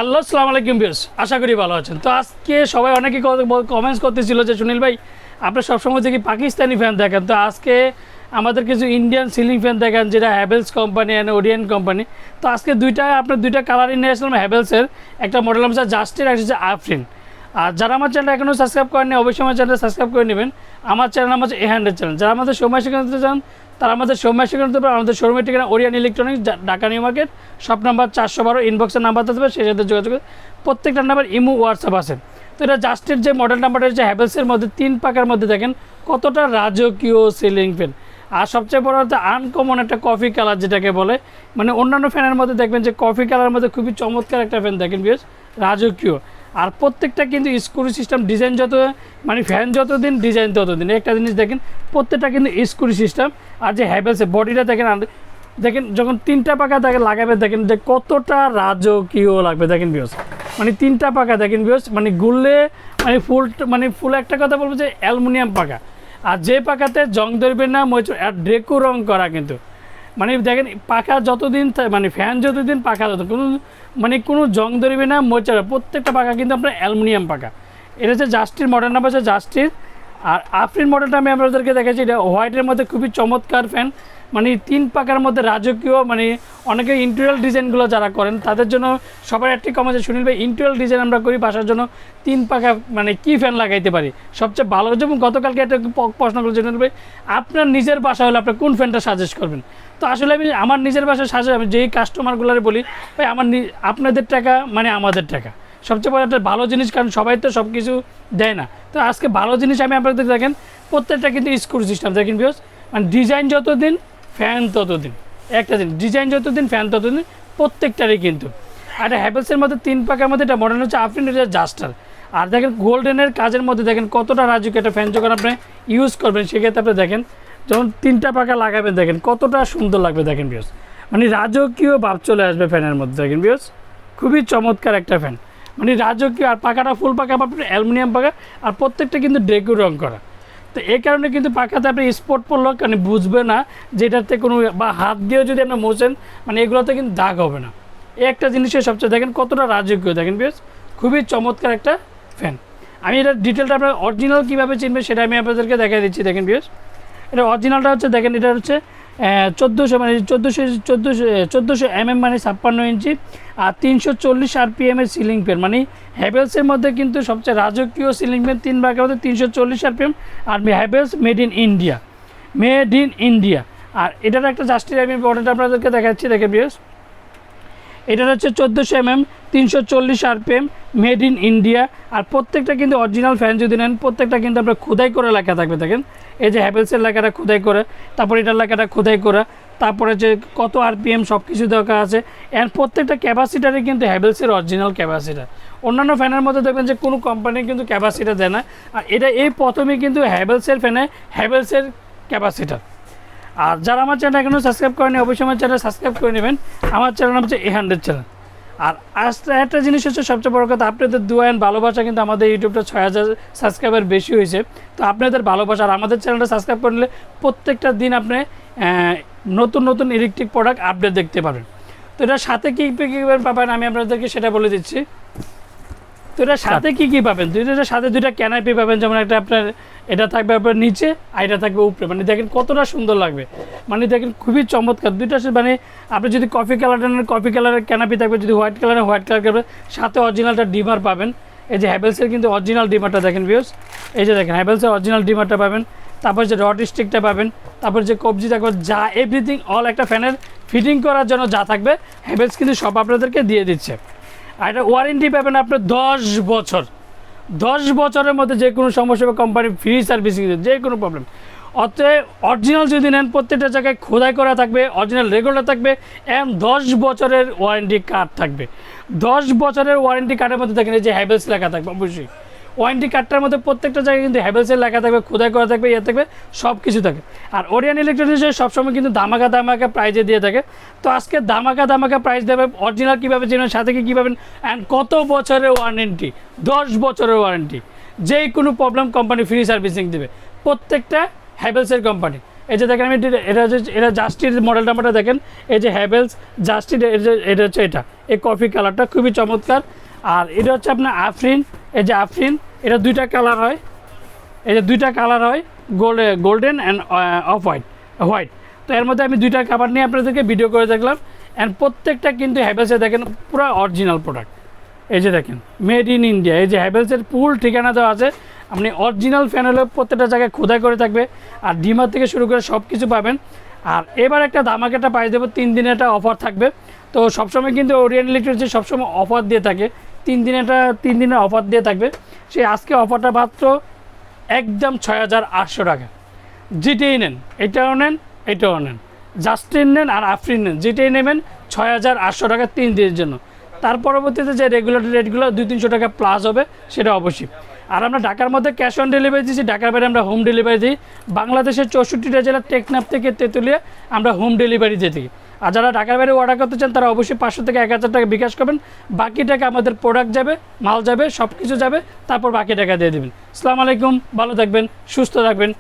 Hello আসসালামু আলাইকুম viewers, আশা করি ভালো আছেন। তো আজকে সবাই অনেকেই কমেন্টস করতেছিল যে সুনীল ভাই আপনার সবসময় থেকে পাকিস্তানি ফ্যান দেখেন, তো আজকে আমাদের কিছু ইন্ডিয়ান সিলিং ফ্যান দেখেন যেটা Havells company and Orient company. তো আজকে আপনার দুইটা কালারই নিয়ে আসলাম। হ্যাভেলসের একটা মডেল হচ্ছে জাস্টের, একটা হচ্ছে আফরিন। আর যারা আমার চ্যানেলটা এখনও সাবস্ক্রাইব করেনি অবশ্যই আমার চ্যানেলটা সাবস্ক্রাইব করে নেবেন। আমার চ্যানেল নাম হচ্ছে A100 চ্যানেল। যারা আমাদের সময় শেখাতে চান তারা আমাদের সময় শেখাতে পারে। আমাদের শোরুমের ঠিকানা Orient Electronics, Dhaka New Market, shop number 412, ইনবক্সের নাম্বার থাকবে, সেই সাথে যোগাযোগ প্রত্যেকটা নাম্বার ইমো হোয়াটসঅ্যাপ আছে। তো এটা জাস্টের যে মডেল নাম্বারটা হচ্ছে হ্যাভেলসের মধ্যে 3 পাকার মধ্যে দেখেন কতটা রাজকীয় সিলিং ফ্যান। আর সবচেয়ে বড় হচ্ছে আনকমন একটা কফি কালার যেটাকে বলে, মানে অন্যান্য ফ্যানের মধ্যে দেখবেন যে কফি কালারের মধ্যে খুবই চমৎকার একটা ফ্যান দেখেন বেশ রাজকীয়। আর প্রত্যেকটা কিন্তু স্ক্রু সিস্টেম, ডিজাইন যত মানে ফ্যান যতদিন ডিজাইন ততদিন। একটা জিনিস দেখেন প্রত্যেকটা কিন্তু স্ক্রু সিস্টেম। আর যে হ্যাভেলসের বডিটা দেখেন দেখেন যখন 3টা পাকা দেখেন লাগাবে দেখেন যে কতটা রাজকীয় লাগবে দেখেন বিয়স। মানে 3টা পাকা দেখেন বিয়স, মানে গুললে মানে ফুল একটা কথা বলবো যে অ্যালুমিনিয়াম পাকা। আর যে পাকাতে জং ধরবে না আর ডেকো রং করা কিন্তু মানে দেখেন পাখা যতদিন মানে ফ্যান যতদিন পাখা কোনো জং ধরবে না মোচড়া, প্রত্যেকটা পাখা কিন্তু আপনার অ্যালুমিনিয়াম পাখা। এটা হচ্ছে জাস্টির মডেল নাম্বার হচ্ছে জাস্টির। আর আফরিন মডেলটা আমি আপনাদেরকে দেখাচ্ছি, এটা হোয়াইটের মধ্যে খুবই চমৎকার ফ্যান, মানে 3 পাকার মধ্যে রাজকীয়। মানে অনেকে ইন্টেরিয়র ডিজাইনগুলো যারা করেন তাদের জন্য সবার একটি কম আছে, সুনীল ভাই ইন্টেরিয়র ডিজাইন আমরা করি বাসার জন্য 3 পাকা মানে কী ফ্যান লাগাইতে পারি সবচেয়ে ভালো। যেমন গতকালকে একটা প্রশ্ন করেছি সুনীল ভাই আপনার নিজের বাসা হলে আপনি কোন ফ্যানটা সাজেস্ট করবেন। তো আসলে আমি আমার নিজের বাসায় আমি যেই কাস্টমারগুলোরে বলি ভাই আপনাদের টাকা মানে আমাদের টাকা, সবচেয়ে বড় একটা ভালো জিনিস, কারণ সবাই তো সব কিছু দেয় না। তো আজকে ভালো জিনিস আমি আপনাদের দেখেন প্রত্যেকটা কিন্তু স্ক্রু সিস্টেম দেখেন বিকজ মানে ডিজাইন যতদিন ফ্যান ততদিন। একটা দিন ডিজাইন যতদিন ফ্যান ততদিন প্রত্যেকটারই কিন্তু। আর এটা হ্যাভেলসের মধ্যে 3 পাকার মধ্যে এটা মডেল হচ্ছে আফরিন, এটা জাস্টার। আর দেখেন গোল্ডেনের কাজের মধ্যে দেখেন কতটা রাজকীয় একটা ফ্যান যখন আপনি ইউজ করবেন সেক্ষেত্রে আপনি দেখেন যখন 3টা পাকা লাগাবেন দেখেন কতটা সুন্দর লাগবে দেখেন বিয়স, মানে রাজকীয় ভাব চলে আসবে ফ্যানের মধ্যে দেখেন বিয়স। খুবই চমৎকার একটা ফ্যান, মানে রাজকীয়। আর পাখাটা ফুল পাকা আপনার অ্যালুমিনিয়াম পাকা, আর প্রত্যেকটা কিন্তু ডেকো রং করা। তো এই কারণে কিন্তু পাখাতে আপনি স্পট পড়লো মানে বুঝবে না যেটাতে কোনো, বা হাত দিয়েও যদি আপনি মোছেন মানে এগুলোতে কিন্তু দাগ হবে না। এই একটা জিনিসের সবচেয়ে দেখেন কতটা রাজকীয় দেখেন বেশ, খুবই চমৎকার একটা ফ্যান। আমি এটা ডিটেলটা আপনার অরিজিনাল কীভাবে চিনবে সেটা আমি আপনাদেরকে দেখাই দিচ্ছি দেখেন বেশ। এটা অরিজিনালটা হচ্ছে দেখেন, এটা হচ্ছে 1400 মানে 1400 mm মানে 56 ইঞ্চি আর 340 RPM-এর সিলিং ফ্যান। মানে হ্যাভেলসের মধ্যে কিন্তু সবচেয়ে রাজকীয় সিলিং ফ্যান 3 ভাগের মধ্যে 340 RPM। আর হ্যাভেলস মেড ইন ইন্ডিয়া। আর এটার একটা জাস্টির আমি মডেলটা আপনাদেরকে দেখাচ্ছি দেখে বিয়স। এটার হচ্ছে 1400 mm 340 RPM made in India. আর প্রত্যেকটা কিন্তু অরিজিনাল ফ্যান যদি নেন প্রত্যেকটা কিন্তু আপনার খোদাই করে লেখা থাকবে দেখেন। এই যে হ্যাভেলসের লেখাটা খোদাই করে, তারপর এটার লেখাটা খোদাই করা, তারপরে যে কত RPM সব কিছু দরকার আছে। এর প্রত্যেকটা ক্যাপাসিটারে কিন্তু হ্যাভেলসের অরিজিনাল ক্যাপাসিটার। অন্যান্য ফ্যানের মধ্যে দেখবেন যে কোনো কোম্পানি কিন্তু ক্যাপাসিটার দেয় না, আর এটা এই প্রথমেই কিন্তু হ্যাভেলসের ফ্যানে হ্যাভেলসের ক্যাপাসিটার। আর যারা আমার চ্যানেল এখনও সাবস্ক্রাইব করেনি অবশ্যই আমার চ্যানেল সাবস্ক্রাইব করে নেবেন। আমার চ্যানেল নাম হচ্ছে A100 চ্যানেল। আর একটা জিনিস হচ্ছে সবচেয়ে বড় কথা, আপনাদের দোয়া অ্যান্ড ভালোবাসা কিন্তু আমাদের ইউটিউবটা 6000 সাবস্ক্রাইবার বেশি হয়েছে। তো আপনাদের ভালোবাসা আর আমাদের চ্যানেলটা সাবস্ক্রাইব করলে প্রত্যেকটা দিন আপনি নতুন ইলেকট্রিক প্রোডাক্ট আপডেট দেখতে পাবেন। তো এটার সাথে কী পাবেন আমি আপনাদেরকে সেটা বলে দিচ্ছি। তো এটার সাথে কী পাবেন, এটার সাথে 2টা ক্যানাপি পাবেন, যেমন একটা আপনার এটা থাকবে আপনার নিচে আর এটা থাকবে উপরে। মানে দেখেন কতটা সুন্দর লাগবে, মানে দেখেন খুবই চমৎকার। 2টা মানে আপনি যদি কফি কালারের ক্যানাপি থাকবে, যদি হোয়াইট কালার করবে, সাথে অরিজিনালটা ডিমার পাবেন। এই যে হ্যাভেলসের কিন্তু অরিজিনাল ডিমারটা দেখেন ভিউস, এই যে দেখেন হ্যাভেলসের অরিজিনাল ডিমারটা পাবেন, তারপর যে রড স্টিকটা পাবেন, তারপর যে কবজি থাকবে, যা এভরিথিং অল একটা ফ্যানের ফিটিং করার জন্য যা থাকবে হ্যাভেলস কিন্তু সব আপনাদেরকে দিয়ে দিচ্ছে। আর এটা ওয়ারেন্টি পাবেন আপনার 10 বছরের মধ্যে যে কোনো সমস্যা বা কোম্পানি ফ্রি সার্ভিসিং, যে কোনো প্রবলেম। অতএব অরিজিনাল যদি নেন প্রত্যেকটা জায়গায় খোদাই করা থাকবে, অরিজিনাল রেগুলার থাকবে, এবং 10 বছরের ওয়ারেন্টি কার্ড থাকবে। 10 বছরের ওয়ারেন্টি কার্ডের মধ্যে দেখেন এই যে হ্যাভেলস লেখা থাকবে, অবশ্যই ওয়ারেন্টি কার্ডটার মধ্যে প্রত্যেকটা জায়গায় কিন্তু হ্যাভেলসের লেখা থাকবে, খোদাই করা থাকবে, ইয়ে থাকবে, সব কিছু থাকে। আর ওরিয়েন্ট ইলেকট্রনিক্স সবসময় কিন্তু ধামাকা প্রাইজে দিয়ে থাকে। তো আজকে ধামাকা প্রাইস দেবে, অরিজিনাল কীভাবে চিনবেন, সাথে কী পাবেন, অ্যান্ড কত বছরের ওয়ারেন্টি, 10 বছরের ওয়ারেন্টি, যে কোনো প্রবলেম কোম্পানি ফ্রি সার্ভিসিং দেবে প্রত্যেকটা হ্যাভেলসের কোম্পানি। এই যে দেখেন আমি এটা জাস্টির মডেল নাম্বারটা দেখেন, এই যে হ্যাভেলস জাস্টির, এটা হচ্ছে এটা এই কফি কালারটা খুবই চমৎকার। আর এটা হচ্ছে আপনার আফরিন, এই যে আফরিন, এটা দুইটা কালার হয়, এই যে দুইটা কালার হয়, গোল্ডেন অ্যান্ড অফ হোয়াইট। তো এর মধ্যে আমি দুইটা কাভার নিয়ে আপনাদেরকে ভিডিও করে দেখলাম। অ্যান্ড প্রত্যেকটা কিন্তু হ্যাভেলসে দেখেন পুরো অরিজিনাল প্রোডাক্ট। এই যে দেখেন মেড ইন ইন্ডিয়া, এই যে হ্যাভেলসের ফুল ঠিকানা দেওয়া আছে। আপনি অরিজিনাল ফ্যান হলে প্রত্যেকটা জায়গায় খোদাই করে থাকবে, আর ডিমার থেকে শুরু করে সব কিছু পাবেন। আর এবার একটা ধামাকাটা পাই দেবো, 3 দিনে একটা অফার থাকবে। তো সবসময় কিন্তু ওরিয়েন্ট ইলেকট্রিক সবসময় অফার দিয়ে থাকে, 3 দিনের অফার দিয়ে থাকবে। সেই আজকে অফারটা মাত্র একদম 6,800 টাকা। যেটাই নেন, এটাও নেন, এটাও নেন, জাস্টিন নেন আর আফরিন নেন, যেটাই নেবেন 6,800 টাকা 3 দিনের জন্য। তার পরবর্তীতে যে রেগুলেটর রেটগুলো 200-300 টাকা প্লাস হবে সেটা অবশ্যই। আর আমরা ঢাকার মধ্যে ক্যাশ অন ডেলিভারি দিচ্ছি, ঢাকার বাইরে আমরা হোম ডেলিভারি দিই। বাংলাদেশের 64টা জেলা টেকনাফ থেকে তেঁতুলিয়া আমরা হোম ডেলিভারি দিয়ে থাকি। আর যারা ঢাকার বাইরে অর্ডার করতে চান তারা অবশ্যই 500 থেকে 1,000 টাকা বিকাশ করবেন, বাকি টাকা আমাদের প্রোডাক্ট যাবে, মাল যাবে, সব কিছু যাবে, তারপর বাকি টাকা দিয়ে দেবেন। আসসালামু আলাইকুম, ভালো থাকবেন, সুস্থ থাকবেন।